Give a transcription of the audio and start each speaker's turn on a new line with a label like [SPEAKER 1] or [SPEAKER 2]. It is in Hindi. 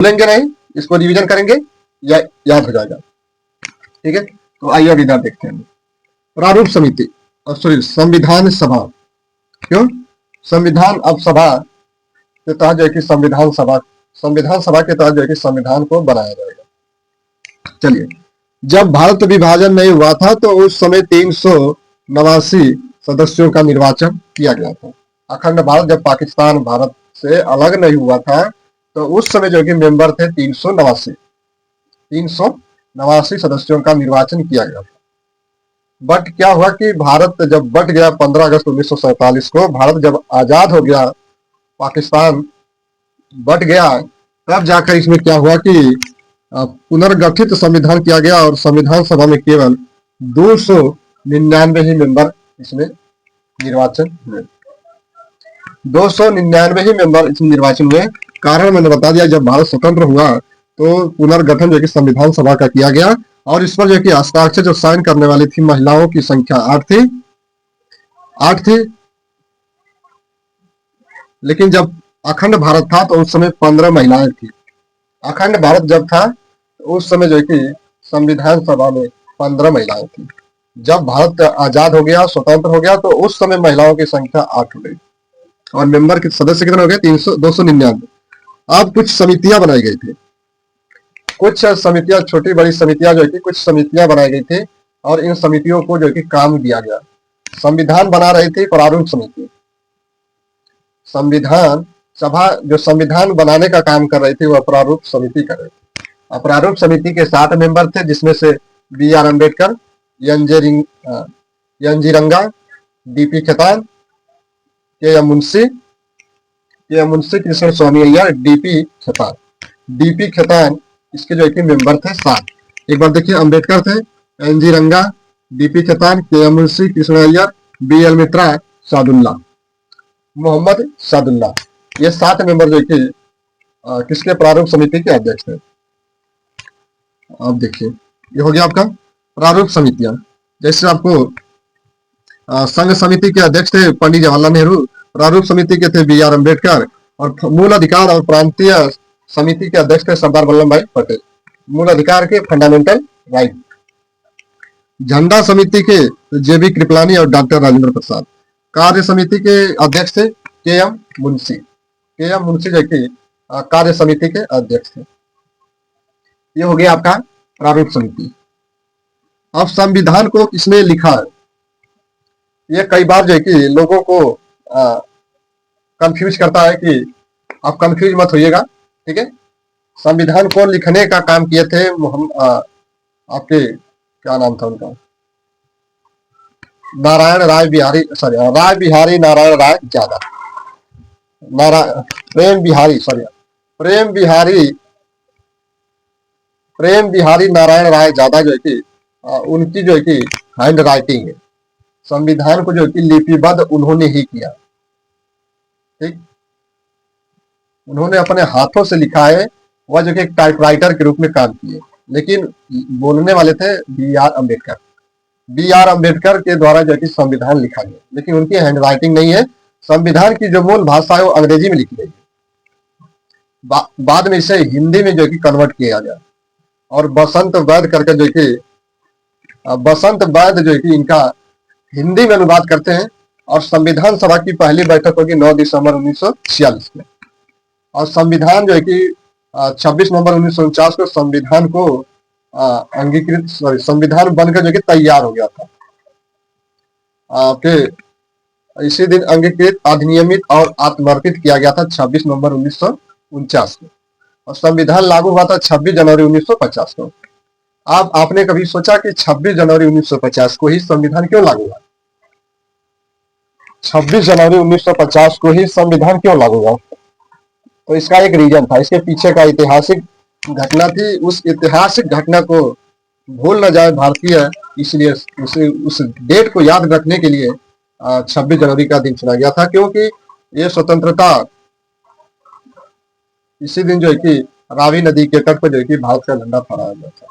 [SPEAKER 1] भूलेंगे नहीं, इसको रिवीजन करेंगे या याद हो जाएगा। ठीक है, तो आइए अब इधर देखते हैं। प्रारूप समिति और सॉरी संविधान सभा। क्यों संविधान अब सभा के तहत जो है कि संविधान सभा के तहत जो है कि संविधान को बनाया जाएगा। चलिए, जब भारत विभाजन नहीं हुआ था तो उस समय 389 सदस्यों का निर्वाचन किया गया था। अखंड भारत जब पाकिस्तान भारत से अलग नहीं हुआ था तो उस समय जो कि मेंबर थे 389 सदस्यों का निर्वाचन किया गया था। बट क्या हुआ कि भारत जब बट गया 15 अगस्त 1947 को, भारत जब आजाद हो गया, पाकिस्तान बट गया, तब जाकर इसमें क्या हुआ कि पुनर्गठित संविधान किया गया और संविधान सभा में केवल 299 ही मेंबर इसमें निर्वाचन हुए। 299 ही मेंबर इसमें निर्वाचन हुए। कारण मैंने बता दिया, जब भारत स्वतंत्र हुआ तो पुनर्गठन जो कि संविधान सभा का किया गया और इस पर जो कि हस्ताक्षर जो साइन करने वाली थी महिलाओं की संख्या 8 थी। लेकिन जब अखंड भारत था तो उस समय 15 महिलाएं थी। अखंड भारत जब था तो उस समय जो कि संविधान सभा में 15 महिलाएं थी। जब भारत आजाद हो गया, स्वतंत्र हो गया, तो उस समय महिलाओं की संख्या 8 हो गई और मेंबर के सदस्य कितने हो गए? 299। अब कुछ समितियां बनाई गई थी, कुछ समितियां, छोटी बड़ी समितियां जो है कि कुछ समितियां बनाई गई थी और इन समितियों को जो कि काम दिया गया। संविधान बना रही थी प्रारूप समिति। संविधान सभा जो संविधान बनाने का काम कर रही थी वह प्रारूप समिति कर रही थी। प्रारूप समिति के 7 मेंबर थे, जिसमें से B R. Ambedkar, एन.जी. Ranga, DP. Khaitan, KM. Munshi, Krishna स्वामी अय्यर, डी.पी. खेतान इसके जो है मेंबर थे 7। एक बार देखिए, अम्बेडकर थे, NG. Ranga, DP. Khaitan, KM. Munshi, Krishna Iyer, BL. Mitra, Saadulla, Mohammad Saadulla, ये 7 मेंबर जो कि किसके प्रारूप समिति के अध्यक्ष थे। अब देखिए, ये हो गया आपका प्रारूप समितियां। जैसे आपको संघ समिति के अध्यक्ष थे पंडित जवाहरलाल नेहरू, प्रारूप समिति के थे बी.आर. अम्बेडकर और मूल अधिकार और प्रांतीय समिति के अध्यक्ष थे सरदार वल्लभ भाई पटेल। मूल अधिकार के फंडामेंटल राइट। झंडा समिति के जे.बी. कृपलानी और डॉक्टर राजेंद्र प्रसाद। कार्य समिति के अध्यक्ष थे के.एम. मुंशी। जो कि कार्य समिति के अध्यक्ष थे। ये हो गया आपका प्रारूप समिति। अब संविधान को किसने लिखा है? ये कई बार जो है कि लोगों को कंफ्यूज करता है कि आप कंफ्यूज मत होइएगा, ठीक है। संविधान को लिखने का काम किए थे आपके क्या नाम था उनका, राय बिहारी नारायण राय ज्यादा, प्रेम बिहारी नारायण राय ज्यादा जो है कि उनकी जो है कि हैंड राइटिंग है। संविधान को जो है कि लिपिबद्ध उन्होंने ही किया, ठीक। उन्होंने अपने हाथों से लिखा है। वह जो कि एक टाइपराइटर के रूप में काम किए, लेकिन बोलने वाले थे बी.आर. अम्बेडकर। बी.आर. अम्बेडकर के द्वारा जो कि संविधान लिखा गया, लेकिन उनकी हैंड राइटिंग नहीं है। संविधान की जो मूल भाषा है वो अंग्रेजी में लिखी गई है। बाद में इसे हिंदी में जो कि कन्वर्ट किया गया और बसंत वैद्य करके जो कि इनका हिंदी में अनुवाद करते हैं। और संविधान सभा की पहली बैठक होगी 9 दिसंबर 1946 में और संविधान जो है कि 26 नवंबर 1949 को संविधान को संविधान बनकर जो कि तैयार हो गया था। फिर इसी दिन अंगीकृत, अधिनियमित और आत्मर्पित किया गया था 26 नवंबर 1949 को और संविधान लागू हुआ था 26 जनवरी 1950 को। अब आपने कभी सोचा कि 26 जनवरी 1950 को ही संविधान क्यों लागू हुआ? 26 जनवरी 1950 को ही संविधान क्यों लागू हुआ? तो इसका एक रीजन था, इसके पीछे का ऐतिहासिक घटना थी। उस ऐतिहासिक घटना को भूल न जाए भारतीय, इसलिए उस डेट को याद रखने के लिए 26 जनवरी का दिन चुना गया था, क्योंकि ये स्वतंत्रता इसी दिन जो है कि रावी नदी के तट पर जो है कि भारत का झंडा फहराया गया था।